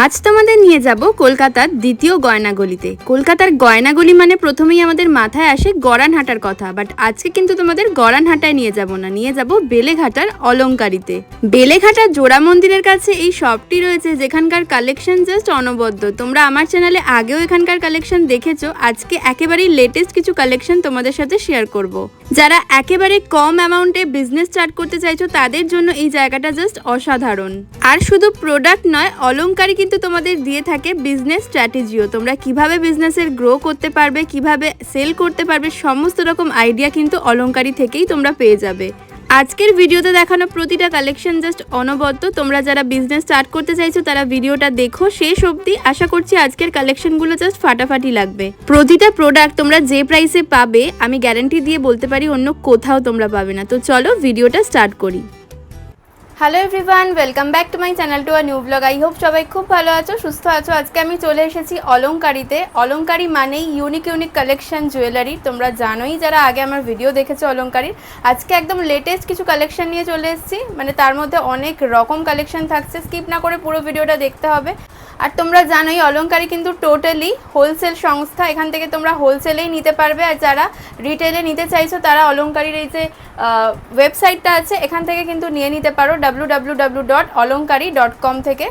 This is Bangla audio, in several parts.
আজ তোমাদের নিয়ে যাব কলকাতার দ্বিতীয় গয়নাগলিতে। কলকাতার গয়নাগলি মানে প্রথমেই আমাদের মাথায় আসে গড়ানহাটার কথা, বাট আজকে কিন্তু তোমাদের গড়ানহাটায় নিয়ে যাব না, নিয়ে যাব বেলেঘাটার অলংকারিতে। বেলেঘাটার জোড়া মন্দিরের কাছে এই শপটি রয়েছে, যেখানকার কালেকশন জাস্ট অনবদ্য। তোমরা আমার চ্যানেলে আগেও এখানকার কালেকশন দেখেছো, আজকে একেবারেই লেটেস্ট কিছু কালেকশন তোমাদের সাথে শেয়ার করব। যারা একেবারে কম অ্যামাউন্টে বিজনেস স্টার্ট করতে চাইছো তাদের জন্য এই জায়গাটা জাস্ট অসাধারণ। আর শুধু প্রোডাক্ট নয়, অলংকারী কিন্তু তোমাদের দিয়ে থাকে বিজনেস স্ট্র্যাটেজিও। তোমরা কিভাবে বিজনেসের গ্রো করতে পারবে, কিভাবে সেল করতে পারবে, সমস্ত রকম আইডিয়া কিন্তু অলংকারী থেকেই তোমরা পেয়ে যাবে। আজকের ভিডিওতে দেখানো প্রতিটা কালেকশন জাস্ট অনবদ্য। তোমরা যারা বিজনেস স্টার্ট করতে চাইছো তারা ভিডিওটা দেখো শেষ অবধি। আশা করছি আজকের কালেকশনগুলো জাস্ট ফাটাফাটি লাগবে। প্রতিটা প্রোডাক্ট তোমরা যে প্রাইসে পাবে আমি গ্যারান্টি দিয়ে বলতে পারি অন্য কোথাও তোমরা পাবে না। তো চলো ভিডিওটা স্টার্ট করি। Hello everyone, welcome back to my channel to a new blog. I hope সবাই খুব ভালো আছো, সুস্থ আছো। আজকে আমি চলে এসেছি অলংকারিতে। অলংকারী মানেই ইউনিক কালেকশন জুয়েলারি। তোমরা জানোই যারা আগে আমার ভিডিও দেখেছো অলংকারীর। আজকে একদম লেটেস্ট কিছু কালেকশন নিয়ে চলে এসেছি, মানে তার মধ্যে অনেক রকম কালেকশন থাকছে। স্কিপ না করে পুরো ভিডিওটা দেখতে হবে। আর তোমরা জানোই অলংকারী কিন্তু টোটালি হোলসেল সংস্থা, এখান থেকে তোমরা হোলসেলেই নিতে পারবে। আর যারা রিটেলে নিতে চাইছো তারা অলংকারীর এই যে ওয়েবসাইটটা আছে এখান থেকে কিন্তু নিয়ে নিতে পারো www.olonkari.com থেকে।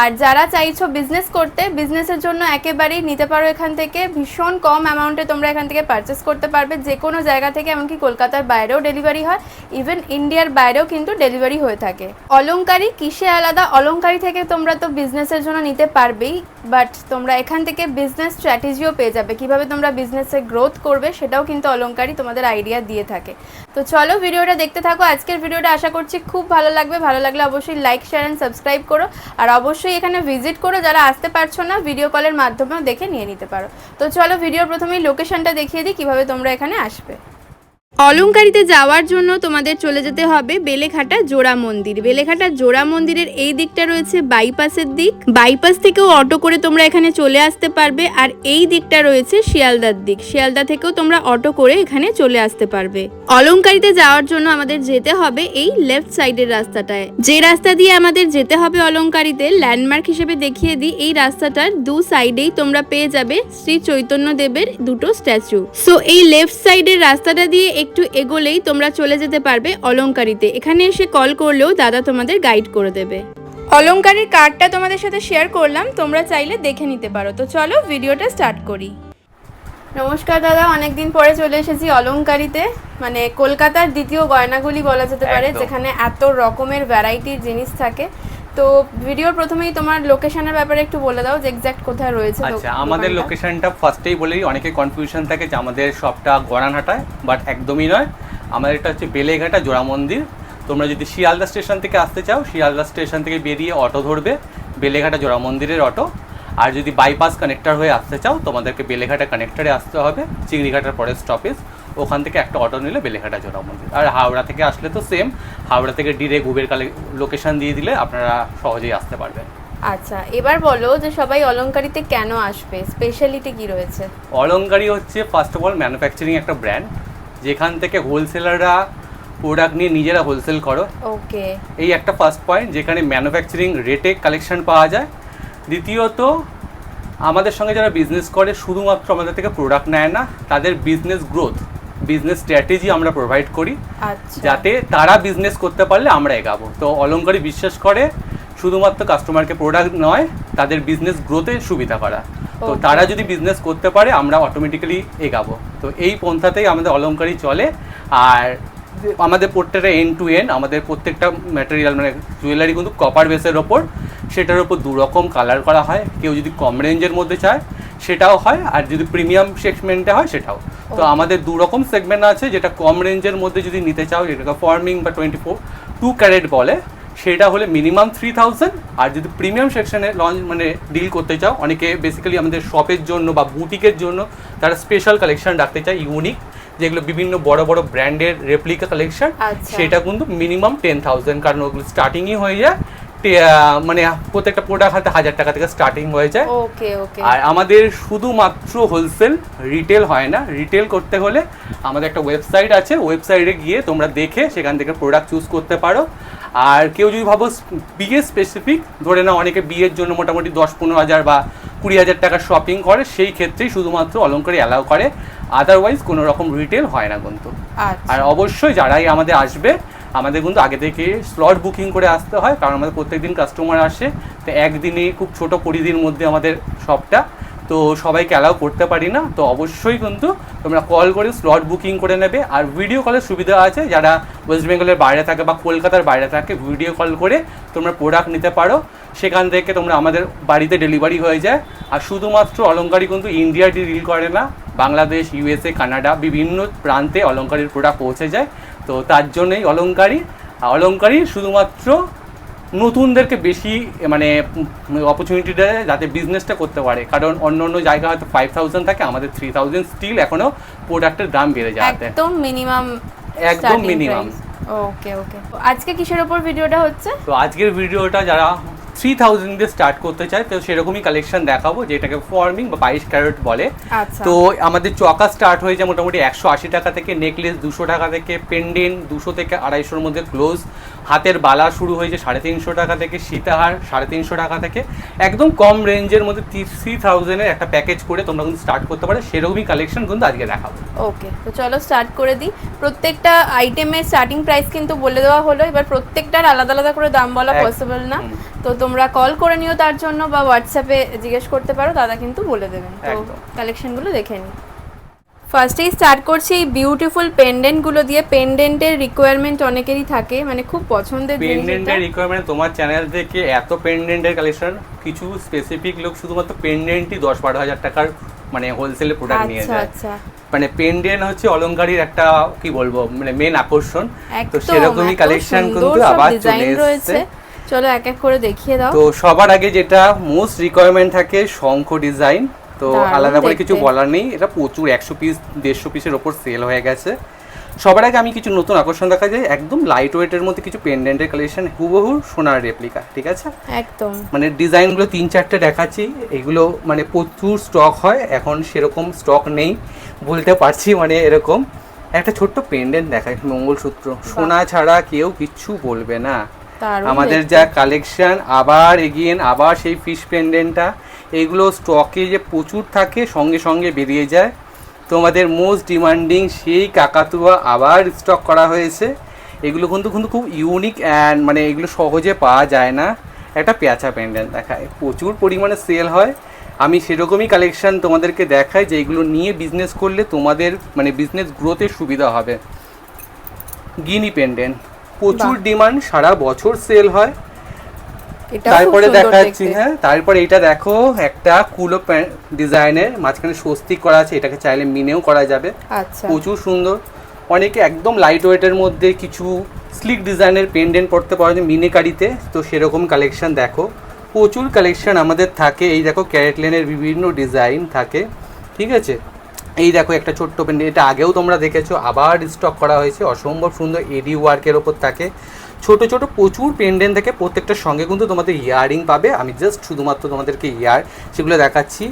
আর যারা চাইছো বিজনেস করতে, বিজনেসের জন্য একেবারেই নিতে পারো এখান থেকে। ভীষণ কম অ্যামাউন্টে তোমরা এখান থেকে পারচেস করতে পারবে যে কোনো জায়গা থেকে, এমনকি কলকাতার বাইরেও ডেলিভারি হয়, ইভেন ইন্ডিয়ার বাইরেও কিন্তু ডেলিভারি হয়ে থাকে। অলংকারী কিসে আলাদা? অলংকারী থেকে তোমরা তো বিজনেসের জন্য নিতে পারবেই, বাট তোমরা এখান থেকে বিজনেস স্ট্র্যাটেজিও পেয়ে যাবে। কিভাবে তোমরা বিজনেসে গ্রোথ করবে সেটাও কিন্তু অলংকারী তোমাদের আইডিয়া দিয়ে থাকে। তো চলো ভিডিওটা দেখতে থাকো। আজকের ভিডিওটা আশা করছি খুব ভালো লাগবে। ভালো লাগলে অবশ্যই লাইক, শেয়ার অ্যান্ড সাবস্ক্রাইব করো। আর অবশ্যই এখানে ভিজিট করো। যারা আসতে পারছো না ভিডিও কলের মাধ্যমেও দেখে নিয়ে নিতে পারো। তো চলো ভিডিওর প্রথমেই লোকেশনটা দেখিয়ে দিই কিভাবে তোমরা এখানে আসবে। অলংকারিতে যাওয়ার জন্য তোমাদের চলে যেতে হবে বেলেঘাটা জোড়া মন্দির। বেলেঘাটা জোড়া মন্দিরের এই দিকটা রয়েছে বাইপাসের দিক। বাইপাস থেকেও অটো করে তোমরা এখানে চলে আসতে পারবে। আর এই দিকটা রয়েছে শিয়ালদার দিক। শিয়ালদা থেকেও তোমরা অটো করে এখানে চলে আসতে পারবে। অলংকারিতে যাওয়ার জন্য আমাদের যেতে হবে এই লেফট সাইডের রাস্তাটায়। যে রাস্তা দিয়ে আমাদের যেতে হবে অলংকারিতে, ল্যান্ডমার্ক হিসেবে দেখিয়ে দিই, এই রাস্তাটার দু সাইডেই তোমরা পেয়ে যাবে শ্রী চৈতন্য দেবের দুটো স্ট্যাচু। সো এই লেফট সাইডের রাস্তাটা দিয়ে একটু এগোলেই তোমরা চলে যেতে পারবে অলংকারিতে। এখানে এসে কল করলেও দাদা তোমাদের গাইড করে দেবে। অলংকারীর কার্ডটা তোমাদের সাথে শেয়ার করলাম, তোমরা চাইলে দেখে নিতে পারো। তো চলো ভিডিওটা স্টার্ট করি। নমস্কার দাদা, অনেকদিন পরে চলে এসেছি অলংকারিতে, মানে কলকাতার দ্বিতীয় গয়নাগুলি বলা যেতে পারে, যেখানে এত রকমের ভ্যারাইটির জিনিস থাকে। তো ভিডিওর প্রথমেই তোমার লোকেশনের ব্যাপারে একটু বলে দাও যে এক্স্যাক্ট কোথায় রয়েছে। আচ্ছা, আমাদের লোকেশনটা ফার্স্টেই বলেই অনেকে কনফিউশন থাকে যে আমাদের শপটা গড়ানহাটায়, বাট একদমই নয়। আমাদের এটা হচ্ছে বেলেঘাটা জোড়া মন্দির। তোমরা যদি শিয়ালদা স্টেশন থেকে আসতে চাও, শিয়ালদা স্টেশন থেকে বেরিয়ে অটো ধরবে, বেলেঘাটা জোড়া মন্দিরের অটো। আর যদি বাইপাস কানেক্টর হয়ে আসতে চাও তোমাদেরকে বেলেঘাটা কানেক্টরে আসতে হবে, চিংড়িঘাটার পরে স্টপেজ, ওখান থেকে একটা অটো নিলে বেলেঘাটা জোড়া মন্দির। আর হাওড়া থেকে আসলে তো সেম, হাওড়া থেকে ডিরেক্ট উবের লোকেশন দিয়ে দিলে আপনারা সহজেই আসতে পারবেন। আচ্ছা, এবার বলো যে সবাই অলংকারিতে কেন আসবে, স্পেশালিটি কি রয়েছে? অলংকারী হচ্ছে ফার্স্ট অফ অল ম্যানুফ্যাকচারিং একটা ব্র্যান্ড, যেখান থেকে হোলসেলাররা প্রোডাক্ট নিয়ে নিজেরা হোলসেল করো। ওকে, এই একটা ফার্স্ট পয়েন্ট, যেখানে ম্যানুফ্যাকচারিং রেটে কালেকশন পাওয়া যায়। দ্বিতীয়ত, আমাদের সঙ্গে যারা বিজনেস করে শুধুমাত্র আমাদের থেকে প্রোডাক্ট নেয় না, তাদের বিজনেস গ্রোথ, বিজনেস স্ট্র্যাটেজি আমরা প্রোভাইড করি, যাতে তারা বিজনেস করতে পারলে আমরা এগাবো। তো অলংকারী বিশ্বাস করে শুধুমাত্র কাস্টমারকে প্রোডাক্ট নয়, তাদের বিজনেস গ্রোথে সুবিধা করা। তো তারা যদি বিজনেস করতে পারে আমরা অটোমেটিক্যালি এগাবো। তো এই পন্থাতেই আমাদের অলংকারী চলে। আর আমাদের প্রত্যেকটা এন্ড টু এন্ড, আমাদের প্রত্যেকটা ম্যাটেরিয়াল মানে জুয়েলারি কিন্তু কপার বেসের ওপর, সেটার উপর দু রকম কালার করা হয়। কেউ যদি কম রেঞ্জের মধ্যে চায় সেটাও হয়, আর যদি প্রিমিয়াম সেগমেন্টে হয় সেটাও। তো আমাদের দু রকম সেগমেন্ট আছে। যেটা কম রেঞ্জের মধ্যে যদি নিতে চাও, যেটাকে ফর্মিং বা 2 ক্যারেট বলে, সেটা হলে মিনিমাম 3000। আর যদি প্রিমিয়াম সেকশনে লঞ্চ মানে ডিল করতে চাও, অনেকে বেসিক্যালি আমাদের শপের জন্য বা বুটিকের জন্য তারা স্পেশাল কালেকশন রাখতে চায়, ইউনিক, যেগুলো বিভিন্ন বড় বড় ব্র্যান্ডের রেপ্লিকা কালেকশন, সেটা কিন্তু মিনিমাম 10,000, কারণ ওগুলো স্টার্টিংই হয়ে যায় মানে প্রত্যেকটা প্রোডাক্ট হাতে 1000 টাকা থেকে স্টার্টিং হয়ে যায়। ওকে ওকে। আর আমাদের শুধুমাত্র হোলসেল, রিটেল হয় না। রিটেল করতে হলে আমাদের একটা ওয়েবসাইট আছে, ওয়েবসাইটে গিয়ে তোমরা দেখে সেখান থেকে প্রোডাক্ট চুজ করতে পারো। আর কেউ যদি ভাবো বিয়ে স্পেসিফিক, ধরে নাও অনেকে বিয়ের জন্য মোটামুটি 10-15 হাজার বা 20 হাজার টাকার শপিং করে, সেই ক্ষেত্রেই শুধুমাত্র অলংকারই অ্যালাউ করে, আদারওয়াইজ কোনো রকম রিটেল হয় না কিন্তু। আর অবশ্যই যারাই আমাদের আসবে, আমাদের কিন্তু আগে থেকে স্লট বুকিং করে আসতে হয়, কারণ আমাদের প্রত্যেকদিন কাস্টমার আসে, তো একদিনে খুব ছোট পরিধির মধ্যে আমাদের শপটা, তো সবাইকে অ্যালাউ করতে পারি না। তো অবশ্যই কিন্তু তোমরা কল করে স্লট বুকিং করে নেবে। আর ভিডিও কলের সুবিধা আছে, যারা ওয়েস্ট বেঙ্গলের বাইরে থাকে বা কলকাতার বাইরে থাকে, ভিডিও কল করে তোমরা প্রোডাক্ট নিতে পারো, সেখান থেকে তোমরা আমাদের বাড়িতে ডেলিভারি হয়ে যায়। আর শুধুমাত্র অলংকারী কিন্তু ইন্ডিয়া ডিল করে না, বাংলাদেশ, ইউএসএ, কানাডা বিভিন্ন প্রান্তে অলংকারীর প্রোডাক্ট পৌঁছে যায়। তো তার জন্যই অলংকারী শুধুমাত্র নতুনদেরকে বেশি মানে অপরচুনিটি দেয় যাতে বিজনেসটা করতে পারে, কারণ অন্য অন্য জায়গা হয়তো 5000 থাকে, আমাদের 3000 স্টিল এখনো প্রোডাক্টের দাম বেড়ে যায়, একদম মিনিমাম। ওকে ওকে। আজকে কিসের উপর ভিডিওটা হচ্ছে? তো আজকের ভিডিওটা যারা 3000 দিয়ে স্টার্ট করতে চায়, তো সেরকমই কালেকশন দেখাবো, যেটাকে ফর্মিং বা 22 ক্যারেট বলে। তো আমাদের চকা স্টার্ট হয়ে যায় মোটামুটি 180 টাকা থেকে, নেকলেস 200 টাকা থেকে, পেন্ডেন্ট 200 থেকে 250-র মধ্যে ক্লোজ, হাতের বালা শুরু হয়েছে 350 টাকা থেকে, সীতাহার 350 টাকা থেকে, একদম কম রেঞ্জের মধ্যে 3000-এর একটা প্যাকেজ করে তোমরা কিন্তু স্টার্ট করতে পারো, সেরকমই কালেকশন কিন্তু আজকে দেখাবো। ওকে, তো চলো স্টার্ট করে দিই। প্রত্যেকটা আইটেমের স্টার্টিং প্রাইস কিন্তু বলে দেওয়া হলো, এবার প্রত্যেকটার আলাদা আলাদা করে দাম বলা পসিবল না, তো তোমরা কল করে নিও তার জন্য, বা হোয়াটসঅ্যাপে জিজ্ঞেস করতে পারো, দাদা কিন্তু বলে দেবেন। তো কালেকশনগুলো দেখে নিই। ফার্স্টেই স্টার্ট করছি এই বিউটিফুল পেন্ডেন্টগুলো দিয়ে। পেন্ডেন্টের রিকোয়ারমেন্ট অনেকেরই থাকে, মানে খুব পছন্দের জিনিস। পেন্ডেন্টের রিকোয়ারমেন্ট তোমার চ্যানেল থেকে এত পেন্ডেন্টের কালেকশন, কিছু স্পেসিফিক লোক শুধুমাত্র পেন্ডেন্টই 10-12 হাজার টাকার মানে হোলসেলে প্রোডাক্ট নিয়ে যায়। আচ্ছা, মানে পেন্ডেন্ট হচ্ছে অলংকারীর একটা কি বলবো মানে মেন আকর্ষণ। তো সেরকমই কালেকশন কিন্তু আবার চলে এসেছে। চলো এক এক করে দেখিয়ে দাও। তো সবার আগে যেটা মোস্ট রিকোয়ারমেন্ট থাকে, শঙ্খ ডিজাইন। তো আলাদা করে কিছু বলার নেই, এটা প্রচুর 100 পিস 150 পিসের ওপর সেল হয়ে গেছে। সবার আগে আমি কিছু নতুন আকর্ষণ দেখা যায়, একদম লাইট ওয়েটের মধ্যে কিছু পেন্ডেন্টের কালেকশন, হুবহু সোনার রেপ্লিকা, ঠিক আছে? একদম মানে ডিজাইনগুলো 3-4টে দেখাচ্ছি, এগুলো মানে প্রচুর স্টক হয়, এখন সেরকম স্টক নেই বলতে পারছি। মানে এরকম একটা ছোট্ট পেন্ডেন্ট দেখায়, মঙ্গলসূত্র, সোনা ছাড়া কেউ কিচ্ছু বলবে না। আমাদের যা কালেকশন, আবার এগেইন আবার সেই ফিশ পেন্ডেন্টটা, এইগুলো স্টকে যে প্রচুর থাকে, সঙ্গে সঙ্গে বেরিয়ে যায়। তোমাদের মোস্ট ডিমান্ডিং সেই কাকাতুয়া আবার স্টক করা হয়েছে। এগুলো কিন্তু খুব ইউনিক অ্যান্ড মানে এগুলো সহজে পাওয়া যায় না। একটা পেঁচা পেন্ডেন্ট দেখায়, প্রচুর পরিমাণে সেল হয়। আমি সেরকমই কালেকশন তোমাদেরকে দেখাই যে এগুলো নিয়ে বিজনেস করলে তোমাদের মানে বিজনেস গ্রোথের সুবিধা হবে। গিনি পেন্ডেন্ট প্রচুর ডিমান্ড, সারা বছর সেল হয়। তারপরে দেখাচ্ছি, হ্যাঁ তারপরে এটা দেখো, একটা কুলো ডিজাইনের মাঝখানে স্বস্তিক করা আছে, এটাকে চাইলে মিনেও করা যাবে। প্রচুর সুন্দর। অনেকে একদম লাইট ওয়েটের মধ্যে কিছু স্লিক ডিজাইনের পেন্ডেন্ট পড়তে পারে মিনিকারিতে, তো সেরকম কালেকশন দেখো, প্রচুর কালেকশন আমাদের থাকে। এই দেখো ক্যারেটলেনের বিভিন্ন ডিজাইন থাকে, ঠিক আছে? এই দেখো একটা ছোট্ট পেন্ডেন্ট, এটা আগেও তোমরা দেখেছো, আবার স্টক করা হয়েছে, অসম্ভব সুন্দর এডি ওয়ার্কের ওপর থাকে। ছোট ছোট প্রচুর পেন্ডেন্ট থাকে, প্রত্যেকটার সঙ্গে কিন্তু তোমাদের ইয়ারিং পাবে। আমি জাস্ট শুধুমাত্র তোমাদেরকে সেগুলো দেখাচ্ছি।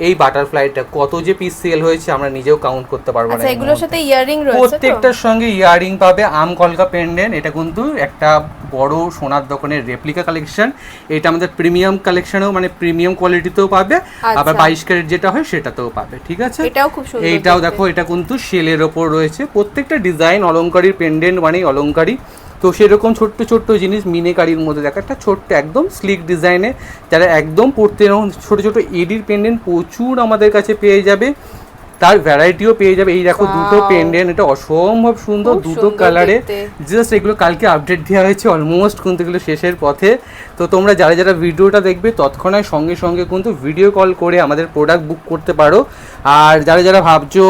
এই বাটারফ্লাইটা কত যে পিস সেল হয়েছে আমরা নিজেও কাউন্ট করতে পারবো না। এগুলোর সাথে ইয়ারিং রয়েছে, প্রত্যেকটার সঙ্গে ইয়ারিং পাবে। আম কলকা পেন্ডেন্ট, এটা কিন্তু একটা বড় সোনার দোকানের রেপ্লিকা কালেকশন। এটা আমাদের প্রিমিয়াম কালেকশনেও মানে প্রিমিয়াম কোয়ালিটিতেও পাবে, আবার 22 ক্যারেট যেটা হয় সেটাতেও পাবে, ঠিক আছে? এটাও খুব সুন্দর। এইটাও দেখো, এটা কিন্তু সেলের ওপর রয়েছে। প্রত্যেকটা ডিজাইন অলংকারীর পেন্ডেন্ট মানে অলংকারী। তো সেরকম ছোট্ট ছোট্ট জিনিস মিনেকারির মধ্যে দেখো, একটা ছোট্ট একদম স্লিক ডিজাইনে, যারা একদম পড়তে ছোটো ছোটো এডির পেন্ডেন্ট প্রচুর আমাদের কাছে পেয়ে যাবে, তার ভ্যারাইটিও পেয়ে যাবে। এই দেখো দুটো পেন্ডেন্ট, এটা অসম্ভব সুন্দর, দুটো কালারে। জাস্ট এগুলো কালকে আপডেট দেওয়া হয়েছে, অলমোস্ট কিন্তু এগুলো শেষের পথে। তো তোমরা যারা যারা ভিডিওটা দেখবে তৎক্ষণাৎ সঙ্গে সঙ্গে কিন্তু ভিডিও কল করে আমাদের প্রোডাক্ট বুক করতে পারো। আর যারা যারা ভাবছো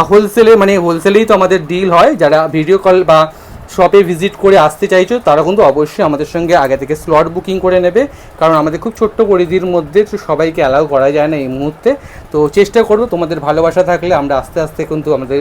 হোলসেলে, মানে হোলসেলেই তো আমাদের ডিল হয়, যারা ভিডিও কল বা শপে ভিজিট করে আসতে চাইছো তারা কিন্তু অবশ্যই আমাদের সঙ্গে আগে থেকে স্লট বুকিং করে নেবে, কারণ আমাদের খুব ছোট্ট পরিধির মধ্যে সবাইকে অ্যালাউ করা যায় না এই মুহূর্তে। তো চেষ্টা করবো, তোমাদের ভালোবাসা থাকলে আমরা আস্তে আস্তে কিন্তু আমাদের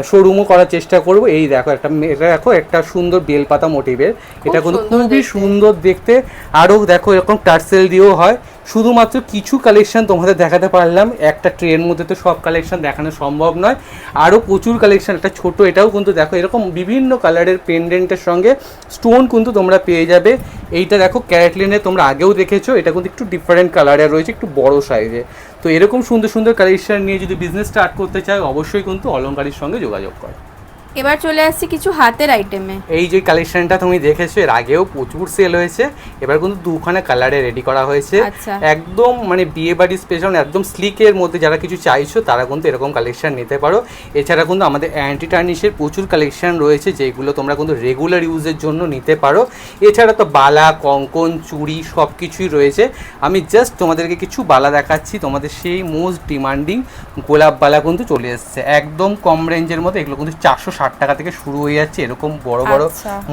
শোরুমও করার চেষ্টা করব। এই দেখো এটা দেখো একটা সুন্দর বেলপাতা মোটিভের, এটা কিন্তু খুবই সুন্দর দেখতে। আরও দেখো এরকম টার্সেল দিয়েও হয়। শুধুমাত্র কিছু কালেকশন তোমাদের দেখাতে পারলাম, একটা ট্রের মধ্যে তো সব কালেকশন দেখানো সম্ভব নয়, আরও প্রচুর কালেকশন। একটা ছোট এটাও কিন্তু দেখো এরকম বিভিন্ন কালারের পেন্ডেন্টের সঙ্গে স্টোন কিন্তু তোমরা পেয়ে যাবে। এইটা দেখো ক্যারেটলিনে তোমরা আগেও দেখেছো, এটা কিন্তু একটু ডিফারেন্ট কালারের রয়েছে, একটু বড় সাইজে। তো এরকম সুন্দর সুন্দর কালেকশন নিয়ে যদি বিজনেস স্টার্ট করতে চাও অবশ্যই কিন্তু অলংকারীর সঙ্গে যোগাযোগ করো। এবার চলে আসছি কিছু হাতের আইটেমে। এই যে কালেকশনটা তুমি দেখেছো এর আগেও প্রচুর সেল হয়েছে, এবার কিন্তু দুখানা কালারে রেডি করা হয়েছে। একদম মানে বিয়ে বাড়ি স্পেশাল, একদম স্লিকের মধ্যে যারা কিছু চাইছো তারা কিন্তু এরকম কালেকশন নিতে পারো। এছাড়া কিন্তু আমাদের অ্যান্টি টার্নিশের প্রচুর কালেকশন রয়েছে যেগুলো তোমরা কিন্তু রেগুলার ইউজের জন্য নিতে পারো। এছাড়া তো বালা, কঙ্কন, চুড়ি সব কিছুই রয়েছে। আমি জাস্ট তোমাদেরকে কিছু বালা দেখাচ্ছি, তোমাদের সেই মোস্ট ডিমান্ডিং গোলাপ বালা কিন্তু চলে এসছে একদম কম রেঞ্জের মধ্যে। এগুলো কিন্তু 460 টাকা থেকে শুরু হয়ে যাচ্ছে, এরকম বড় বড়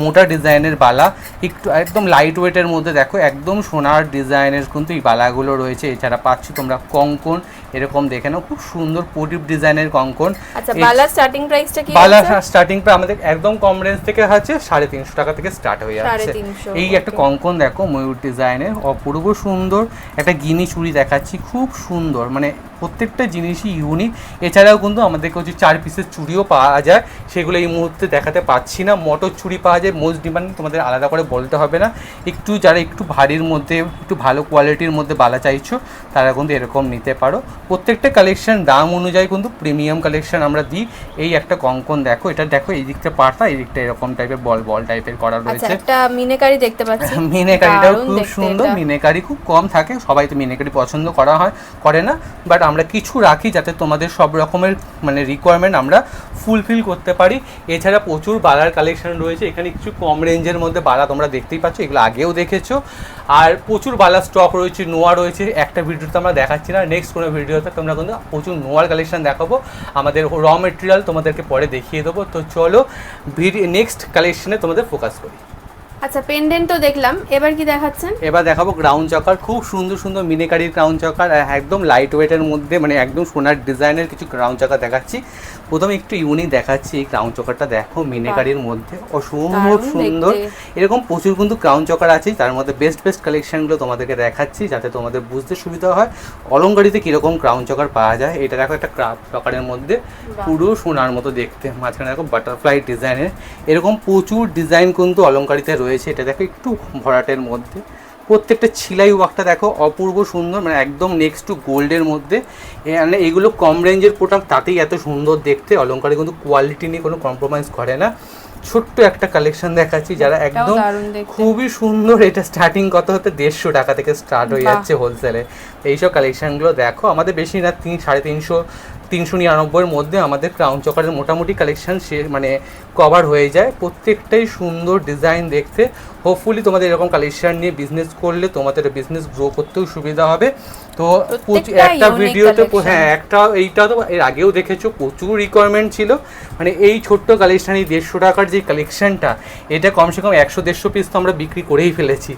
মোটা ডিজাইনের বালা, একটু একদম লাইট ওয়েটের মধ্যে দেখো একদম সোনার ডিজাইনের কিন্তু এই বালাগুলো রয়েছে। এছাড়া পাচ্ছি তোমরা কঙ্কন, এরকম দেখে নাও খুব সুন্দর প্রদীপ ডিজাইনের কঙ্কন। আচ্ছা, বালা স্টার্টিং প্রাইসটা কি? বালা স্টার্টিং প্রাইস আমাদের একদম কম রেঞ্জ থেকে আছে 350 টাকা থেকে স্টার্ট হয়ে যাচ্ছে। এই একটা কঙ্কন দেখো ময়ূর ডিজাইনের, অপূর্ব সুন্দর একটা গিনি চুড়ি দেখাচ্ছি, খুব সুন্দর, মানে প্রত্যেকটা জিনিসই ইউনিক। এছাড়াও কিন্তু আমাদের কাছে 4 পিসের চুড়িও পাওয়া যায়, সেগুলো এই মুহূর্তে দেখাতে পাচ্ছি না। মটর চুড়ি পাওয়া যায়, মোস্ট ডিমান্ড, তোমাদের আলাদা করে বলতে হবে না। একটু যারা একটু ভারীর মধ্যে একটু ভালো কোয়ালিটির মধ্যে বালা চাইছো তারা কিন্তু এরকম নিতে পারো। প্রত্যেকটা কালেকশন দাম অনুযায়ী কিন্তু প্রিমিয়াম কালেকশন আমরা দিই। এই একটা কঙ্কন দেখো, এটা দেখো এই দিকটা পাতা, এই দিকটা এরকম টাইপের বল বল টাইপের করা রয়েছে। একটা মিনেকারি দেখতে পাচ্ছি, মিনেকারিটাও খুব সুন্দর। মিনেকারি খুব কম থাকে, সবাই তো মিনেকারি পছন্দ করে না, বাট আমরা কিছু রাখি যাতে তোমাদের সব রকমের মানে রিকোয়ারমেন্ট আমরা ফুলফিল করতে পারি। এছাড়া প্রচুর বালার কালেকশন রয়েছে, এখানে কিছু কম রেঞ্জের মধ্যে বালা তোমরা দেখতেই পাচ্ছ, এগুলো আগেও দেখেছো। আর প্রচুর বালার স্টক রয়েছে, নোয়া রয়েছে, একটা ভিডিওতে আমরা দেখাচ্ছি না, নেক্সট কোনো ভিডিওতে তোমরা কিন্তু প্রচুর নোয়ার কালেকশন দেখাবো। আমাদের র মেটেরিয়াল তোমাদেরকে পরে দেখিয়ে দেবো। তো চলো নেক্সট কালেকশনে তোমাদের ফোকাস করি। আচ্ছা, পেন্ডেন্ট তো দেখলাম, এবার কি দেখাচ্ছেন? এবার দেখাবো ক্রাউন চকার, খুব সুন্দর সুন্দর মিনেকারির ক্রাউন চকার, একদম লাইট ওয়েটের মধ্যে, মানে একদম সোনার ডিজাইনের কিছু ক্রাউন চকা দেখাচ্ছি। প্রথমে একটু ইউনিক দেখাচ্ছি এই ক্রাউন চকারটা, দেখো মিনেকারির মধ্যে অসম্ভব সুন্দর। এরকম প্রচুর কিন্তু ক্রাউন চকার আছে, তার মধ্যে বেস্ট কালেকশনগুলো তোমাদেরকে দেখাচ্ছি যাতে তোমাদের বুঝতে সুবিধা হয় অলংকারিতে কীরকম ক্রাউন চকার পাওয়া যায়। এটা দেখো একটা ক্রাউন চকারের মধ্যে পুরো সোনার মতো দেখতে, মাঝখানে দেখো বাটারফ্লাই ডিজাইনের, এরকম প্রচুর ডিজাইন কিন্তু অলংকারিতে রয়েছে। এটা দেখো একটু ভরাটের মধ্যে, প্রত্যেকটা ছিলাই ওয়ার্কটা দেখো অপূর্ব সুন্দর, মানে একদম নেক্সট টু গোল্ডের মধ্যে। মানে এগুলো কম রেঞ্জের প্রোডাক্ট, তাতেই এত সুন্দর দেখতে। অলংকারে কিন্তু কোয়ালিটি নিয়ে কোনো কম্প্রোমাইজ করে না। ছোট্ট একটা কালেকশন দেখাচ্ছি যারা একদম খুবই সুন্দর। এটা স্টার্টিং কত হতে 150 টাকা থেকে স্টার্ট হয়ে যাচ্ছে হোলসেলে। এইসব কালেকশনগুলো দেখো, আমাদের বেশি না 300-350, 399-এর মধ্যে আমাদের ক্রাউন চকারের মোটামুটি কালেকশন মানে কভার হয়ে যায়। প্রত্যেকটাই সুন্দর ডিজাইন দেখতে। হোপফুলি তোমাদের এরকম কালেকশন নিয়ে বিজনেস করলে তোমাদের বিজনেস গ্রো করতেও সুবিধা হবে। তো একটা ভিডিওতে হ্যাঁ এইটা তো এর আগেও দেখেছো, প্রচুর রিকোয়ারমেন্ট ছিল। মানে এই ছোট্ট কালেকশন, এই 150 টাকার যে কালেকশনটা, এটা কমসে কম 100-150 পিস তো আমরা বিক্রি করেই ফেলেছি।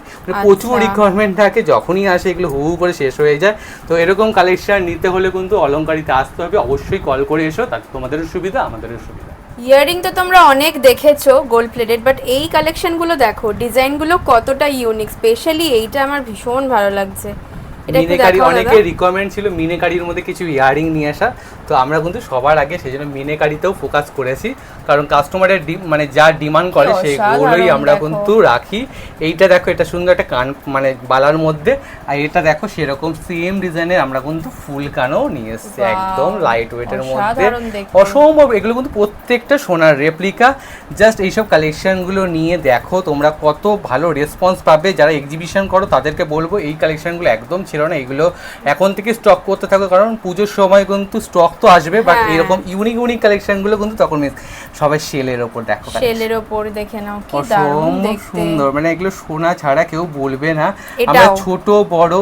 প্রচুর রিকোয়ারমেন্ট থাকে, যখনই আসে এগুলো হু করে শেষ হয়ে যায়। তো এরকম কালেকশন নিতে হলে কিন্তু অলংকারিতে আসতে হবে, অবশ্যই কল করে এসো, তাতে তোমাদেরও সুবিধা আমাদেরও সুবিধা। ইয়ারিং তো তোমরা অনেক দেখেছো গোল্ড প্লেটেড, বাট এই কালেকশনগুলো দেখো, ডিজাইনগুলো কতটা ইউনিক। স্পেশালি এইটা আমার ভীষণ ভালো লাগছে। মিনেকারি অনেকের রিকোয়ারমেন্ট ছিল মিনেকারির মধ্যে কিছু ইয়ারিং নিয়ে আসা, তো আমরা কিন্তু সবার আগে সেই জন্য মিনেকারিতেও ফোকাস করেছি, কারণ কাস্টমারের মানে যা ডিমান্ড করে সেগুলোই আমরা কিন্তু রাখি। এইটা দেখো, এটা সুন্দর একটা কান মানে বালার মধ্যে, আর এটা দেখো সেরকম সেম ডিজাইনের আমরা কিন্তু ফুল কানও নিয়ে এসেছি, একদম লাইট ওয়েটের মধ্যে অসম্ভব। এগুলো কিন্তু প্রত্যেকটা সোনার রেপ্লিকা। জাস্ট এইসব কালেকশনগুলো নিয়ে দেখো তোমরা কত ভালো রেসপন্স পাবে। যারা এক্সিবিশন করো তাদেরকে বলবো এই কালেকশনগুলো একদম ছেড়ে ছিল না, এগুলো এখন থেকে স্টক করতে থাকো, কারণ পুজোর সময় কিন্তু স্টক তো আসবে, বাট এরকম ইউনিক ইউনিক কালেকশনগুলো কিন্তু তখন সবাই সেলের ওপর দেখো, সেলের ওপর দেখে নাও কি দারুণ দেখতে, সুন্দর, মানে এগুলো সোনা ছাড়া কেউ বলবে না। আমরা ছোট বড়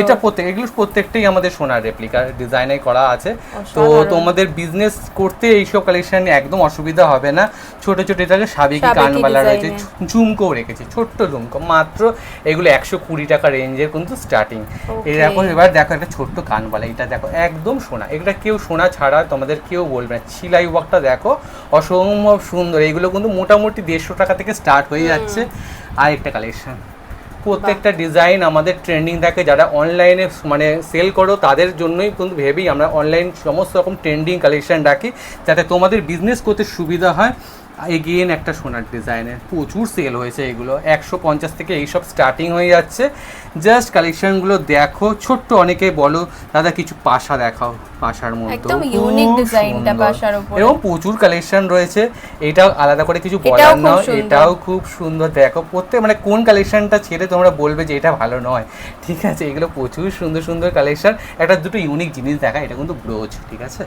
এটা এগুলো প্রত্যেকটাই আমাদের সোনার রেপ্লিকা ডিজাইনে করা আছে। তো তোমাদের বিজনেস করতে এইসব কালেকশন একদম অসুবিধা হবে না। ছোট ছোট এটাকে সাবিকি কানবালা রয়েছে, ঝুমকোও রেখেছি, ছোট্ট ঝুমকো, মাত্র এগুলো 120 টাকা রেঞ্জের কিন্তু স্টার্টিং। এরকম এবার দেখো একটা ছোট্ট কানবালা, এটা দেখো একদম সোনা, এগুলো কেউ সোনা ছাড়া তোমাদের কেউ বলবে না। সেলাই ওয়ার্কটা দেখো অসম্ভব সুন্দর, এগুলো কিন্তু মোটামুটি 150 টাকা থেকে স্টার্ট হয়ে যাচ্ছে। আর একটা কালেকশন, প্রত্যেকটা ডিজাইন আমাদের ট্রেন্ডিং থাকে, যারা অনলাইনে মানে সেল করো তাদের জন্যই কিন্তু ভেবেই আমরা অনলাইন সমস্ত রকম ট্রেন্ডিং কালেকশন রাখি, যাতে তোমাদের বিজনেস করতে সুবিধা হয়। এগেইন একটা সোনার ডিজাইনের প্রচুর সেল হয়েছে, এগুলো 150 থেকে এইসব স্টার্টিং হয়ে যাচ্ছে। জাস্ট কালেকশনগুলো দেখো, ছোট্ট অনেকে বলো দাদা কিছু পাশা দেখাও, পাশার মধ্যে একদম ইউনিক ডিজাইনটা পাশার উপরে, এরকম প্রচুর কালেকশন রয়েছে। এটাও আলাদা করে কিছু বলার না, এটাও খুব সুন্দর। দেখো প্রত্যেক মানে কোন কালেকশনটা ছেড়ে তোমরা বলবে যে এটা ভালো নয়, ঠিক আছে? এগুলো প্রচুর সুন্দর সুন্দর কালেকশন। একটা দুটো ইউনিক জিনিস দেখা, এটা কিন্তু ব্রোচ, ঠিক আছে?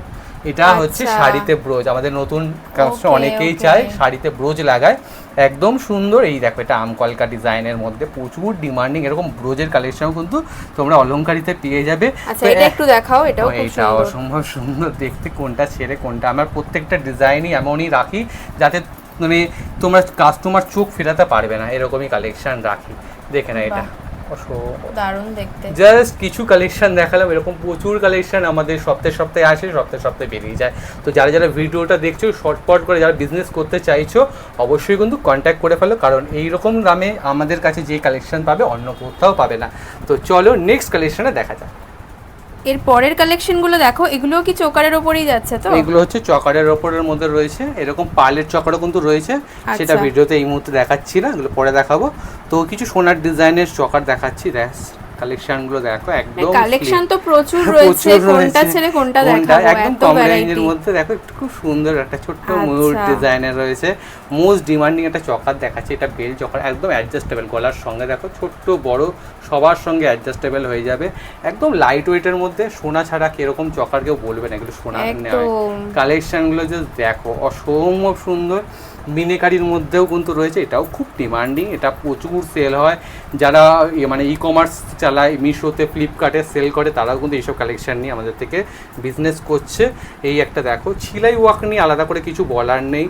এটা হচ্ছে শাড়িতে ব্রোচ, আমাদের নতুন কাস্টমার অনেকেই চায় শাড়িতে ব্রোচ লাগায়, একদম সুন্দর। এই দেখো এটা আমকলকা ডিজাইনের মধ্যে প্রচুর ডিমান্ডিং, এরকম ব্রোজের কালেকশন কিন্তু তোমরা অলংকারিতে পেয়ে যাবে। আচ্ছা এটা একটু দেখাও, এটাও খুব সুন্দর, এটা অসম্ভব সুন্দর দেখতে, কোনটা ছেড়ে কোনটা। আমরা প্রত্যেকটা ডিজাইনই এমনই রাখি যাতে মানে তোমরা কাস্টমার চোখ ফেরাতে পারবে না, এরকমই কালেকশন রাখি। দেখে না এটা দারুণ দেখতে। জাস্ট কিছু কালেকশন দেখালাম, এরকম প্রচুর কালেকশন আমাদের সপ্তাহে সপ্তাহে আসে, সপ্তাহে সপ্তাহে বেরিয়ে যায়। তো যারা যারা ভিডিওটা দেখছো শর্টকাট করে যারা বিজনেস করতে চাইছো অবশ্যই কিন্তু কন্ট্যাক্ট করে ফেলো, কারণ এইরকম দামে আমাদের কাছে যে কালেকশন পাবে অন্য কোথাও পাবে না। তো চলো নেক্সট কালেকশনে দেখা যাক। এর পরের কালেকশনগুলো দেখো, এগুলো কি চোকারের ওপরেই যাচ্ছে? তো এগুলো হচ্ছে চকারের ওপরের মধ্যে রয়েছে, এরকম পার্লের চকারও কিন্তু রয়েছে, সেটা ভিডিওতে এই মুহূর্তে দেখাচ্ছি না, এগুলো পরে দেখাবো। তো কিছু সোনার ডিজাইনের চকার দেখাচ্ছি, কালেকশনগুলো দেখো একদম কালেকশন তো প্রচুর রয়েছে, কোনটা ছেড়ে কোনটা দেখাবো, একদম কম রেঞ্জের মধ্যে দেখো খুব সুন্দর একটা ছোট্ট ময়ূর ডিজাইনের রয়েছে। মোস্ট ডিমান্ডিং একটা চকার দেখাচ্ছে, এটা বেল চকার, একদম অ্যাডজাস্টেবল, গলার সঙ্গে দেখো ছোট্ট বড় সবার সঙ্গে অ্যাডজাস্টেবল হয়ে যাবে, একদম লাইট ওয়েটের মধ্যে। সোনা ছাড়া কিরকম চকার কেউ বলবে না, এগুলো সোনা নেয়। কালেকশনগুলো জাস্ট দেখো অসম্ভব সুন্দর। মিনেকারির মধ্যেও কিন্তু রয়েছে, এটাও খুব ডিমান্ডিং, এটা প্রচুর সেল হয়। যারা মানে ই কমার্স চালায়, মিশোতে ফ্লিপকার্টে সেল করে, তারাও কিন্তু এইসব কালেকশন নিয়ে আমাদের থেকে বিজনেস করছে। এই একটা দেখো, ছিলাই ওয়ার্ক নিয়ে আলাদা করে কিছু বলার নেই,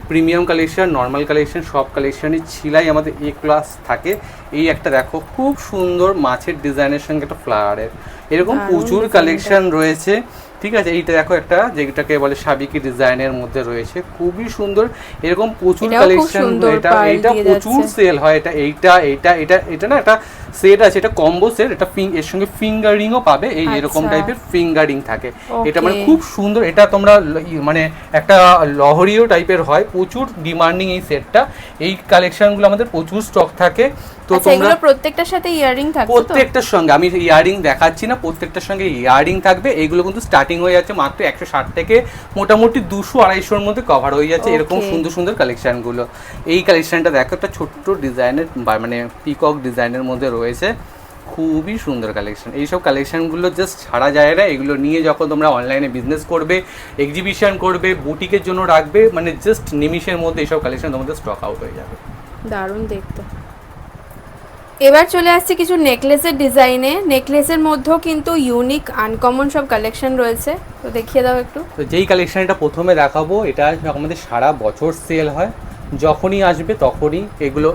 প্রিমিয়াম কালেকশন, নর্মাল কালেকশন সব কালেকশনই ছিলাই আমাদের এ ক্লাস থাকে। এই একটা দেখো খুব সুন্দর মাছের ডিজাইনের সঙ্গে একটা ফ্লাওয়ারের, এরকম প্রচুর কালেকশন রয়েছে, ঠিক আছে? এইটা দেখো একটা যেটাকে বলে সাবিকি ডিজাইনের মধ্যে রয়েছে, খুবই সুন্দর, এরকম প্রচুর কালেকশন। এটা প্রচুর সেল হয়, এটা না একটা সেট আছে, এটা কম্বো সেট, এটা এর সঙ্গে ফিঙ্গারিংও পাবে, এই এরকম টাইপের ফিঙ্গারিং থাকে। এটা মানে খুব সুন্দর, এটা তোমরা মানে একটা লহরিও টাইপের হয়, প্রচুর ডিমান্ডিং এই সেটটা। এই কালেকশনগুলো আমাদের প্রচুর স্টক থাকে। তো তোমরা প্রত্যেকটার সাথে ইয়ারিং থাকবে, প্রত্যেকটার সঙ্গে আমি ইয়ারিং দেখাচ্ছি না, প্রত্যেকটার সঙ্গে ইয়ারিং থাকবে। এগুলো কিন্তু স্টার্টিং হয়ে যাচ্ছে মাত্র 160 থেকে মোটামুটি 200-250-এর মধ্যে কভার হয়ে যাচ্ছে, এরকম সুন্দর সুন্দর কালেকশনগুলো। এই কালেকশনটা দেখো একটা ছোট্ট ডিজাইনের মানে পিকক ডিজাইনের মধ্যে রয়েছে, খুবই সুন্দর কালেকশন। এইসব কালেকশনগুলো জাস্ট ছাড়া যায় না, এগুলো নিয়ে যখন তোমরা অনলাইনে বিজনেস করবে, এক্সিবিশন করবে, বুটিকের জন্য রাখবে, মানে জাস্ট নিমিষের মধ্যে এইসব কালেকশন তোমাদের স্টক আউট হয়ে যাবে। দারুণ দেখতে। এবার চলে আসছে কিছু নেকলেসের ডিজাইনে, নেকলেসের মধ্যেও কিন্তু ইউনিক আনকমন সব কালেকশন রয়েছে, তো দেখিয়ে দাও একটু। তো যেই কালেকশনটা প্রথমে দেখাবো, এটা আমাদের সারা বছর সেল হয়, যখনই আসবে তখনই। এগুলো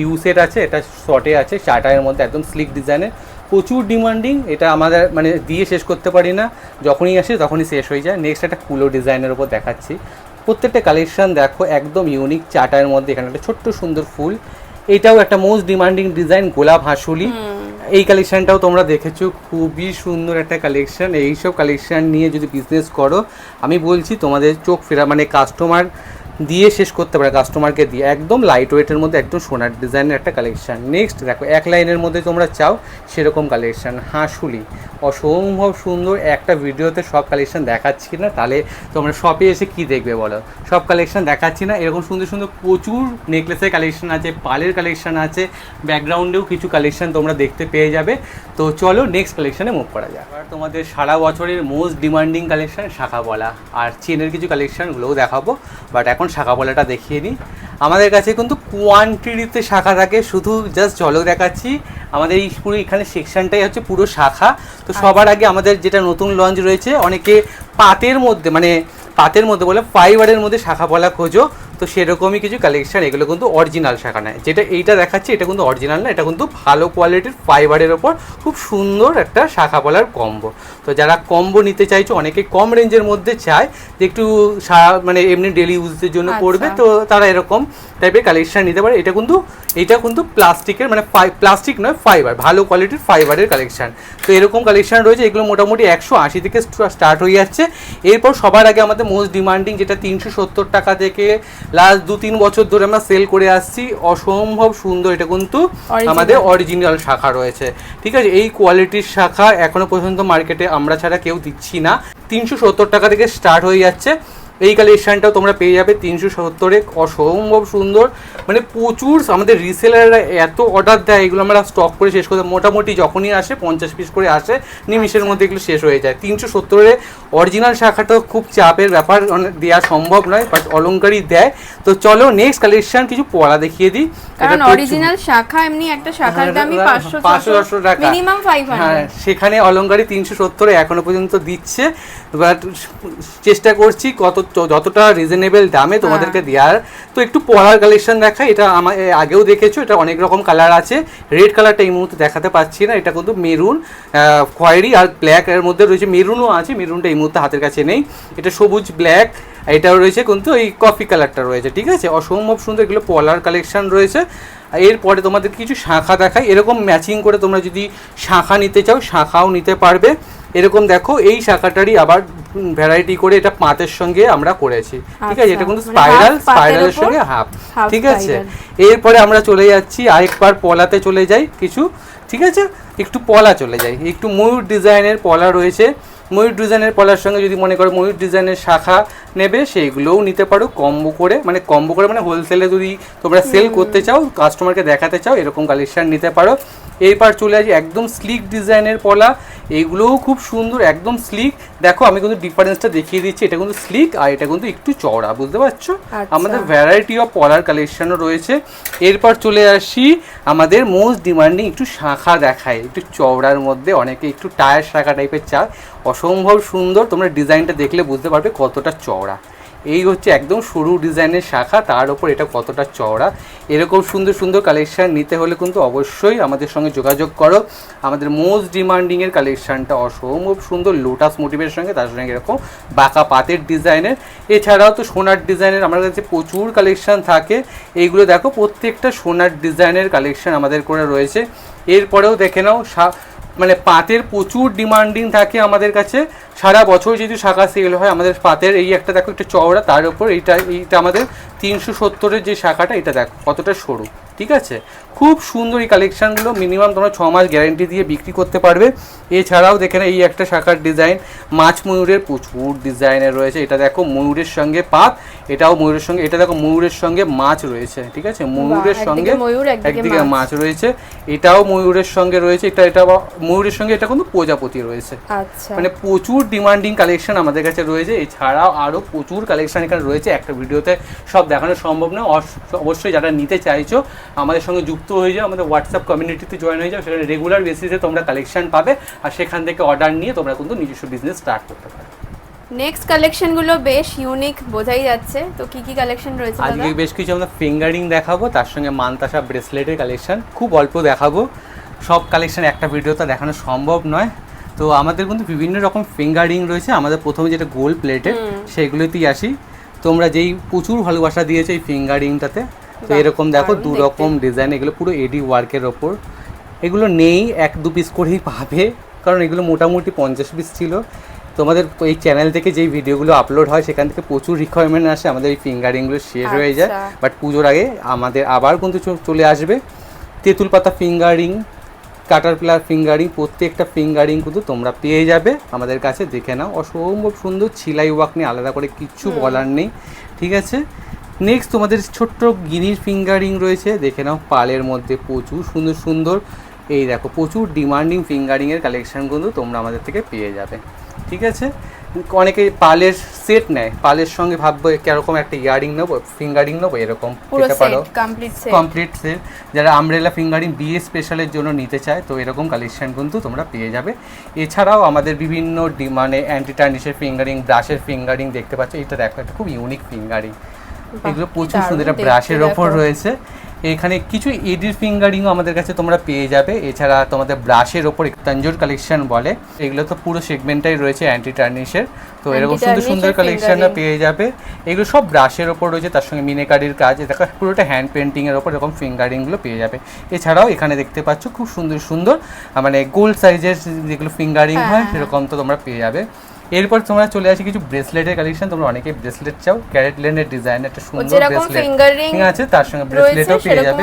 ইউ সেট আছে, এটা শর্টে আছে, চাটায়ের মধ্যে একদম স্লিক ডিজাইনের, প্রচুর ডিমান্ডিং। এটা আমাদের মানে দিয়ে শেষ করতে পারি না, যখনই আসে তখনই শেষ হয়ে যায়। নেক্সট একটা কুলো ডিজাইনের উপর দেখাচ্ছি, প্রত্যেকটা কালেকশন দেখো একদম ইউনিক, চাটায়ের মধ্যে এখানে একটা ছোট্ট সুন্দর ফুল, এটাও একটা মোস্ট ডিমান্ডিং ডিজাইন, গোলাপ হাসুলি। এই কালেকশনটাও তোমরা দেখেছো, খুবই সুন্দর একটা কালেকশন। এইসব কালেকশন নিয়ে যদি বিজনেস করো, আমি বলছি তোমাদের চোখ ফেরা, মানে কাস্টমার দিয়ে শেষ করতে পারে কাস্টমারকে দিয়ে। একদম লাইট ওয়েটের মধ্যে একদম সোনার ডিজাইনের একটা কালেকশান। নেক্সট দেখো এক লাইনের মধ্যে তোমরা চাও সেরকম কালেকশান, হাঁসুলি অসম্ভব সুন্দর। একটা ভিডিওতে সব কালেকশান দেখাচ্ছি না, তাহলে তোমরা শপে এসে কি দেখবে বলো, সব কালেকশান দেখাচ্ছি না। এরকম সুন্দর সুন্দর প্রচুর নেকলেসের কালেকশান আছে, পালের কালেকশান আছে, ব্যাকগ্রাউন্ডেও কিছু কালেকশান তোমরা দেখতে পেয়ে যাবে। তো চলো নেক্সট কালেকশানে মুভ করা যায়। আর তোমাদের সারা বছরের মোস্ট ডিমান্ডিং কালেকশান শাখা পলা আর চেনের কিছু কালেকশানগুলোও দেখাবো, বাট এখন শাখা পলাটা দেখিয়ে নিই। আমাদের কাছে কিন্তু কোয়ান্টিটিতে শাখা থাকে, শুধু জাস্ট ঝলক দেখাচ্ছি। আমাদের এই পুরো এখানে সেকশনটাই হচ্ছে পুরো শাখা। তো সবার আগে আমাদের যেটা নতুন লঞ্চ রয়েছে, অনেকে পাতের মধ্যে বলে ফাইবারের মধ্যে শাখা পলা খোঁজো, তো সেরকমই কিছু কালেকশান। এগুলো কিন্তু অরিজিনাল শাখা নয়, যেটা এইটা দেখাচ্ছি এটা কিন্তু অরিজিনাল না, এটা কিন্তু ভালো কোয়ালিটির ফাইবারের ওপর খুব সুন্দর একটা শাখা পলার কম্বো। তো যারা কম্বো নিতে চাইছো, অনেকে কম রেঞ্জের মধ্যে চায় যে একটু মানে এমনি ডেলি ইউজের জন্য পড়বে, তো তারা এরকম টাইপের কালেকশান নিতে পারে। এটা কিন্তু প্লাস্টিকের, মানে প্লাস্টিক নয়, ফাইবার, ভালো কোয়ালিটির ফাইবারের কালেকশান। তো এরকম কালেকশান রয়েছে, এগুলো মোটামুটি 180 থেকে স্টার্ট হয়ে যাচ্ছে। এরপর সবার আগে আমাদের মোস্ট ডিমান্ডিং যেটা 370 টাকা থেকে লাস্ট 2-3 বছর ধরে আমরা সেল করে আসছি, অসম্ভব সুন্দর। এটা কিন্তু আমাদের অরিজিনাল শাখা রয়েছে, ঠিক আছে। এই কোয়ালিটির শাখা এখনো পর্যন্ত মার্কেটে আমরা ছাড়া কেউ দিচ্ছি না। 370 টাকা থেকে স্টার্ট হয়ে যাচ্ছে। এই কালেকশানটাও তোমরা পেয়ে যাবে 370-এ, অসম্ভব সুন্দর। মানে প্রচুর আমাদের রিসেলাররা এত অর্ডার দেয়, এগুলো আমরা স্টক করে শেষ করতে মোটামুটি যখনই আসে 50 পিস করে আসে, নিমিষের মধ্যে এগুলো শেষ হয়ে যায়। 370-এ অরিজিনাল শাখাটাও খুব চাপের ব্যাপার, দেওয়া সম্ভব নয়, বাট অলংকারই দেয়। তো চলো নেক্সট কালেকশান কিছু পলা দেখিয়ে দিই। কারণ অরিজিনাল শাখা এমনি একটা শাখার দামই 500 টাকা, মিনিমাম 500। হ্যাঁ, সেখানে অলংকারী 370-এ এখনো পর্যন্ত দিচ্ছে, বাট চেষ্টা করছি যতটা রিজনেবল দামে তোমাদেরকে দেওয়ার। তো একটু পলার কালেকশন দেখাই। এটা আমার আগেও দেখেছো, এটা অনেক রকম কালার আছে। রেড কালারটা এই মুহূর্তে দেখাতে পাচ্ছি না, এটা কিন্তু মেরুন, খয়েরি আর ব্ল্যাক এর মধ্যে রয়েছে। মেরুনও আছে, মেরুনটা এই মুহূর্তে হাতের কাছে নেই। এটা সবুজ ব্ল্যাক, এটাও রয়েছে, কিন্তু এই কফি কালারটা রয়েছে, ঠিক আছে। অসম্ভব সুন্দর এগুলো পলার কালেকশন রয়েছে। এরপরে তোমাদের কিছু শাখা দেখাই। এরকম ম্যাচিং করে তোমরা যদি শাখা নিতে চাও, শাখাও নিতে পারবে। এরকম দেখো, এই শাখাটারই আবার ভ্যারাইটি করে এটা পাতের সঙ্গে আমরা করেছি, ঠিক আছে। এটা কিন্তু স্পাইরালের সঙ্গে হাফ, ঠিক আছে। এরপরে আমরা চলে যাচ্ছি আরেকবার পলাতে চলে যাই কিছু, ঠিক আছে। একটু পলা চলে যাই, একটু ময়ূর ডিজাইনের পলা রয়েছে। ময়ূর ডিজাইনের পলার সঙ্গে যদি মনে করো ময়ূর ডিজাইনের শাখা নেবে, সেইগুলোও নিতে পারো কম্বো করে, মানে হোলসেলে যদি তোমরা সেল করতে চাও, কাস্টমারকে দেখাতে চাও, এরকম কালেকশন নিতে পারো। এরপর চলে আসি একদম স্লিক ডিজাইনের পলা, এইগুলোও খুব সুন্দর, একদম স্লিক। দেখো আমি কিন্তু ডিফারেন্সটা দেখিয়ে দিচ্ছি, এটা কিন্তু স্লিক আর এটা কিন্তু একটু চওড়া, বুঝতে পারছো। আমাদের ভ্যারাইটি অফ পলার কালেকশনও রয়েছে। এরপর চলে আসি আমাদের মোস্ট ডিমান্ডিং একটু শাখা দেখায়, একটু চওড়ার মধ্যে, অনেকে একটু টায়ার শাখা টাইপের চায়, অসম্ভব সুন্দর। তোমরা ডিজাইনটা দেখলে বুঝতে পারবে কতটা চওড়া। এই হচ্ছে একদম সরু ডিজাইনের শাখা, তার ওপর এটা কতটা চওড়া। এরকম সুন্দর সুন্দর কালেকশান নিতে হলে কিন্তু অবশ্যই আমাদের সঙ্গে যোগাযোগ করো। আমাদের মোস্ট ডিমান্ডিংয়ের কালেকশানটা অসম্ভব সুন্দর, লোটাস মোটিভের সঙ্গে, তার সঙ্গে এরকম বাঁকা পাতের ডিজাইনের। এছাড়াও তো সোনার ডিজাইনের আমার কাছে প্রচুর কালেকশান থাকে। এইগুলো দেখো, প্রত্যেকটা সোনার ডিজাইনের কালেকশান আমাদের করে রয়েছে। এরপরেও দেখে নাও, মানে পাতের প্রচুর ডিমান্ডিং থাকে আমাদের কাছে। সারা বছর যদি শাখা সেল হয় আমাদের পাতের, এই একটা দেখো একটা চওড়া, তার উপর এইটা আমাদের 370-এর যে শাখাটা, এটা দেখো কতটা সরু, ঠিক আছে। খুব সুন্দর এই কালেকশানগুলো, মিনিমাম তোমরা 6 মাস গ্যারেন্টি দিয়ে বিক্রি করতে পারবে। এছাড়াও দেখে না, এই একটা শাখার ডিজাইন, মাছ ময়ূরের প্রচুর ডিজাইনের রয়েছে। এটা দেখো ময়ূরের সঙ্গে পাত, এটাও ময়ূরের সঙ্গে, এটা দেখো ময়ূরের সঙ্গে মাছ রয়েছে, ঠিক আছে। ময়ূরের সঙ্গে একদিকে মাছ রয়েছে, এটাও ময়ূরের সঙ্গে রয়েছে, এটা ময়ূরের সঙ্গে এটা কিন্তু প্রজাপতি রয়েছে। মানে প্রচুর ডিমান্ডিং কালেকশন আমাদের কাছে রয়েছে। এছাড়াও আরও প্রচুর কালেকশন এখানে রয়েছে, একটা ভিডিওতে সব দেখানো সম্ভব না। অবশ্যই যারা নিতে চাইছো আমাদের সঙ্গে যুক্ত হয়ে যাও, আমাদের হোয়াটসঅ্যাপ কমিউনিটিতে জয়েন হয়ে যাও, সেখানে রেগুলার বেসিসে তোমরা কালেকশন পাবে, আর সেখান থেকে অর্ডার নিয়ে তোমরা কিন্তু নিজস্ব বিজনেস স্টার্ট করতে পারো। নেক্সট কালেকশনগুলো বেশ ইউনিক বোঝাই যাচ্ছে। তো কি কি কালেকশন রয়েছে দাদা? আজকে বেশ কিছু আমরা ফিঙ্গারিং দেখাবো, তার সঙ্গে মানতাসা ব্রেসলেটের কালেকশন খুব অল্প দেখাবো। সব কালেকশন একটা ভিডিওতে দেখানো সম্ভব নয়। তো আমাদের কিন্তু বিভিন্ন রকম ফিঙ্গারিং রয়েছে। আমাদের প্রথমে যেটা গোল্ড প্লেটের, সেগুলোতেই আসি। তোমরা যেই প্রচুর ভালোবাসা দিয়েছো এই ফিঙ্গারিংটাতে, তো এরকম দেখো 2 রকম ডিজাইন, এগুলো পুরো এডি ওয়ার্কের ওপর। এগুলো নেই, 1-2 পিস করেই পাবে, কারণ এগুলো মোটামুটি 50 পিস ছিল। তোমাদের এই চ্যানেল থেকে যেই ভিডিওগুলো আপলোড হয় সেখান থেকে প্রচুর রিকোয়ারমেন্ট আসে, আমাদের এই ফিঙ্গারিংগুলো শেষ হয়ে যায়, বাট পুজোর আগে আমাদের আবার কিন্তু চলে আসবে তেঁতুল পাতা ফিঙ্গারিং, কাটারপিলার ফিঙ্গারিং, প্রত্যেকটা ফিঙ্গারিং কিন্তু তোমরা পেয়ে যাবে আমাদের কাছে। দেখে নাও, অসম্ভব সুন্দর ছিলাই ওয়ার্ক নিয়ে আলাদা করে কিচ্ছু বলার নেই, ঠিক আছে। নেক্সট তোমাদের ছোট্ট গিনির ফিঙ্গারিং রয়েছে, দেখে নাও পালের মধ্যে প্রচুর সুন্দর সুন্দর, এই দেখো প্রচুর ডিমান্ডিং ফিঙ্গারিংয়ের কালেকশান কিন্তু তোমরা আমাদের থেকে পেয়ে যাবে, ঠিক আছে। অনেকে পালের সেট নেয়, পালের সঙ্গে ভাববো কিরকম একটা ইয়ারিং নেবো, ফিঙ্গারিং নেবো, এরকম পেতে পারো কমপ্লিট সেট। যারা আমব্রেলা ফিঙ্গারিং বিয়ে স্পেশালের জন্য নিতে চায় তো এরকম কালেকশান কিন্তু তোমরা পেয়ে যাবে। এছাড়াও আমাদের বিভিন্ন মানে অ্যান্টি টার্নিশের ফিঙ্গারিং, ব্রাশের ফিঙ্গারিং দেখতে পাচ্ছ, এটা দেখো একটা খুব ইউনিক ফিঙ্গারিং, এগুলো প্রচুর সুন্দর, এটা ব্রাশের ওপর রয়েছে। এখানে কিছু এডির ফিঙ্গারিংও আমাদের কাছে তোমরা পেয়ে যাবে। এছাড়া তোমাদের ব্রাশের ওপর তঞ্জোর কালেকশন বলে, এগুলো তো পুরো সেগমেন্টটাই রয়েছে অ্যান্টি টার্নিশের, তো এরকম সুন্দর সুন্দর কালেকশনও পেয়ে যাবে। এগুলো সব ব্রাশের ওপর রয়েছে, তার সঙ্গে মিনেকারির কাজ, এটা পুরোটা হ্যান্ড পেন্টিংয়ের ওপর এরকম ফিঙ্গারিংগুলো পেয়ে যাবে। এছাড়াও এখানে দেখতে পাচ্ছ খুব সুন্দর সুন্দর মানে গোল্ড সাইজের যেগুলো ফিঙ্গারিং হয় সেরকম তো তোমরা পেয়ে যাবে। এরপর তোমরা চলে আসি কিছু ব্রেসলেটের কালেকশন, তোমরা অনেকেই ব্রেসলেট চাও, ক্যারেট লেনের ডিজাইন একটা সুন্দর ব্রেসলেট ঠিক আছে, তার সঙ্গে ব্রেসলেটও পেয়ে যাবে,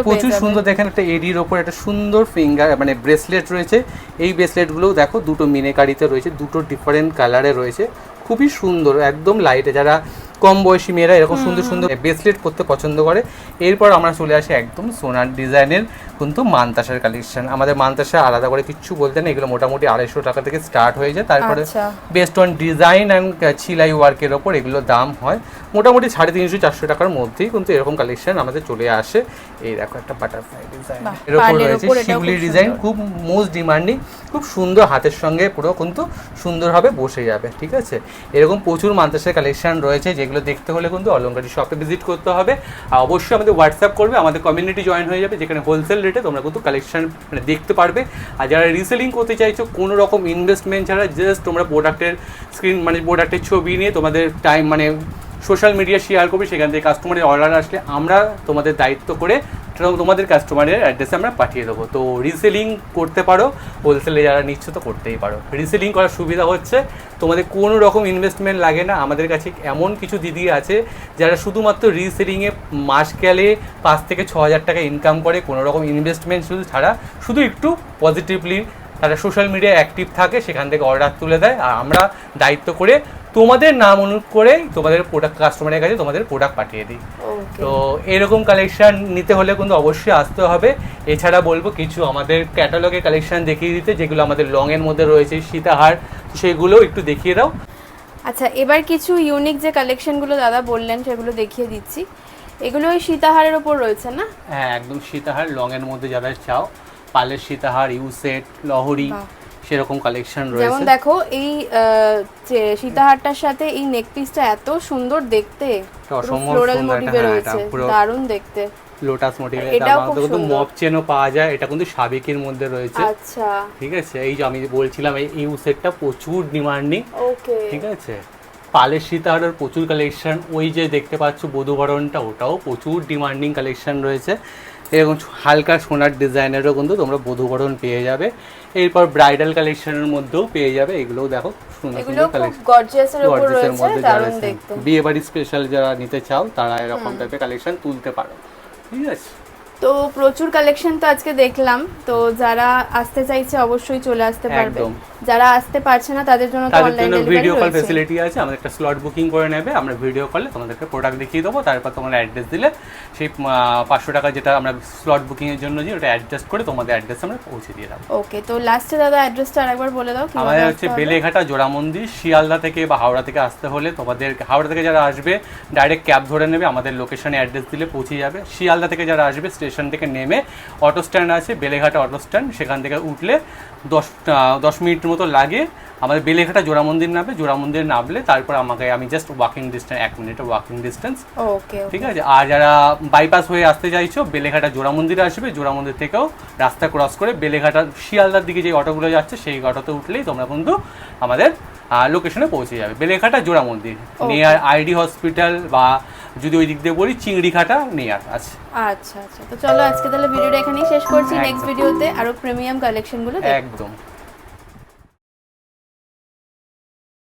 প্রচুর সুন্দর। দেখেন একটা এডির ওপর একটা সুন্দর ফিঙ্গার মানে ব্রেসলেট রয়েছে। এই ব্রেসলেটগুলোও দেখো দুটো মিনেকারিতে রয়েছে, দুটো ডিফারেন্ট কালারে রয়েছে, খুবই সুন্দর, একদম লাইটে। যারা কম বয়সী মেয়েরা এরকম সুন্দর সুন্দর ব্রেসলেট করতে পছন্দ করে। এরপর আমরা চলে আসি একদম সোনার ডিজাইনের কিন্তু মানতাসার কালেকশন। আমাদের মানতাসা আলাদা করে কিচ্ছু বলতে নেই, এগুলো মোটামুটি 250 টাকা থেকে স্টার্ট হয়ে যায়। তারপরে বেস্ট অন ডিজাইন অ্যান্ড ছিলাই ওয়ার্কের ওপর এগুলো দাম হয় মোটামুটি 350-400 টাকার মধ্যেই কিন্তু এরকম কালেকশন আমাদের চলে আসে। এই দেখো একটা বাটারফ্লাই ডিজাইন এর ওপর রয়েছে, শিউলি ডিজাইন, খুব মোস্ট ডিমান্ডিং, খুব সুন্দর, হাতের সঙ্গে পুরো কিন্তু সুন্দরভাবে বসে যাবে, ঠিক আছে। এরকম প্রচুর মানতাসার কালেকশন রয়েছে, যেগুলো দেখতে হলে কিন্তু অলংকারী শপে ভিজিট করতে হবে। আর অবশ্যই আমাদের হোয়াটসঅ্যাপ করবে, আমাদের কমিউনিটি জয়েন হয়ে যাবে, যেখানে হোলসেল রেটে তোমরা কিন্তু কালেকশন মানে দেখতে পারবে। আর যারা রিসেলিং করতে চাইছো কোনো রকম ইনভেস্টমেন্ট ছাড়া, জাস্ট তোমরা প্রোডাক্টের স্ক্রিন মানে প্রোডাক্টের ছবি নিয়ে তোমাদের টাইম মানে সোশ্যাল মিডিয়া শেয়ার করবে, সেখান থেকে কাস্টমারের অর্ডার আসলে আমরা তোমাদের দায়িত্ব করে তোমাদের কাস্টমারের অ্যাড্রেসে আমরা পাঠিয়ে দেবো। তো রিসেলিং করতে পারো, হোলসেলে যারা নিচ্ছ তো করতেই পারো। রিসেলিং করার সুবিধা হচ্ছে তোমাদের কোনো রকম ইনভেস্টমেন্ট লাগে না। আমাদের কাছে এমন কিছু দিদি আছে যারা শুধুমাত্র রিসেলিংয়ে মাস গেলে 5 থেকে 6 হাজার টাকা ইনকাম করে, কোনো রকম ইনভেস্টমেন্ট শুধু ছাড়া, শুধু একটু পজিটিভলি তারা সোশ্যাল মিডিয়ায় অ্যাক্টিভ থাকে, সেখান থেকে অর্ডার তুলে দেয়। আর আমরা দায়িত্ব করে তোমাদের নাম অনুরোধ করে তোমাদের প্রোডাক্ট কাস্টমারের কাছে তোমাদের প্রোডাক্ট পাঠিয়ে দিই। তো এরকম কালেকশন নিতে হলে কিন্তু অবশ্যই আসতে হবে। এছাড়া বলবো কিছু আমাদের ক্যাটালগের কালেকশন দেখিয়ে দিতে, যেগুলো আমাদের লংয়ের মধ্যে রয়েছে, সীতাহার, সেগুলো একটু দেখিয়ে দাও। আচ্ছা, এবার কিছু ইউনিক যে কালেকশনগুলো দাদা বললেন সেগুলো দেখিয়ে দিচ্ছি। এগুলো ওই সীতাহারের ওপর রয়েছে না? হ্যাঁ, একদম সীতাহার লংয়ের মধ্যে যারা চাও, পালের সীতাহার, ইউ সেট, লহরি, সেরকম কালেকশন রয়েছে। যেমন দেখো এই যে সীতাহারটার সাথে এই নেক পিসটা এত সুন্দর দেখতে, ফ্লোরাল মোটিভে রয়েছে, দারুণ দেখতে। লোটাস মোটিভে, তারপর কিন্তু মপ চেনও পাওয়া যায়, এটা কিন্তু সাবেকের মধ্যে রয়েছে। আচ্ছা, ঠিক আছে। এই যে আমি বলছিলাম এই ইউ সেটটা প্রচুর ডিমান্ডিং, ওকে, ঠিক আছে। পালের সীতাহারের প্রচুর কালেকশন, ওই যে দেখতে পাচ্ছ বধূবরণটা, ওটাও প্রচুর ডিমান্ডিং কালেকশন রয়েছে। এরকম হালকা সোনার ডিজাইনেরও কিন্তু তোমরা বধূবরণ পেয়ে যাবে। এরপর ব্রাইডাল কালেকশনের মধ্যেও পেয়ে যাবে। এগুলোও দেখো সুন্দর সুন্দর কালেকশন, গর্জিয়াসের মধ্যে যারা বিয়ে বাড়ি স্পেশাল যারা নিতে চাও তারা এরকম টাইপের কালেকশন তুলতে পারো, ঠিক আছে। তো প্রচুর কালেকশন তো আজকে দেখলাম, তো যারা আসতে চাইছে অবশ্যই চলে আসতে পারবে, যারা আসতে পারছে না তাদের জন্য তো online delivery video call facility আছে। আমাদের একটা স্লট বুকিং করে নেবে, আমরা ভিডিও কলে তোমাদেরকে প্রোডাক্ট দেখিয়ে দেবো, তারপর তোমার অ্যাড্রেস দিলে সেই 500 টাকা যেটা আমরা স্লট বুকিং এর জন্য দিই ওটা অ্যাডজাস্ট করে তোমাদের অ্যাড্রেস আমরা পৌঁছে দিয়ে দেবো। ওকে, তো লাস্টে দাদা অ্যাড্রেসটা আরেকবার বলে দাও। আমাদের হচ্ছে বেলেঘাটা জোড়া মন্দির। শিয়ালদা থেকে বা হাওড়া থেকে আসতে হলে তোমাদের, হাওড়া থেকে যারা আসবে ডাইরেক্ট ক্যাব ধরে নেবে, আমাদের লোকেশনে অ্যাড্রেস দিলে পৌঁছে যাবে। শিয়ালদা থেকে যারা আসবে স্টেশন থেকে নেমে অটো স্ট্যান্ড আছে বেলেঘাটা অটো স্ট্যান্ড, সেখান থেকে উঠলে 10 মিনিট মতো লাগে। আমাদের বেলেঘাটা জোড়া মন্দির নামবে, জোড়া মন্দির নামলে তারপর আমি জাস্ট ওয়াকিং ডিস্টেন্স, 1 মিনিটের ওয়াকিং ডিস্টেন্স, ওকে, ঠিক আছে। আর যারা বাইপাস হয়ে আসতে চাইছো বেলেঘাটা জোড়া মন্দিরে আসবে, জোড়া মন্দির থেকেও রাস্তা ক্রস করে বেলেঘাটা শিয়ালদার দিকে যে অটোগুলো যাচ্ছে সেই অটোতে উঠলেই তোমরা কিন্তু আমাদের লোকেশনে পৌঁছে যাবে। বেলেঘাটা জোড়া মন্দির নিয়ার আইডি হসপিটাল, বা যদি ওই দিক দিয়ে বলি চিংড়িঘাটা নিয়ার আছে। আচ্ছা আচ্ছা, তো চলো আজকে তাহলে ভিডিওটা এখানেই শেষ করছি। নেক্সট ভিডিওতে আরো প্রিমিয়াম কালেকশনগুলো দেখব। একদম।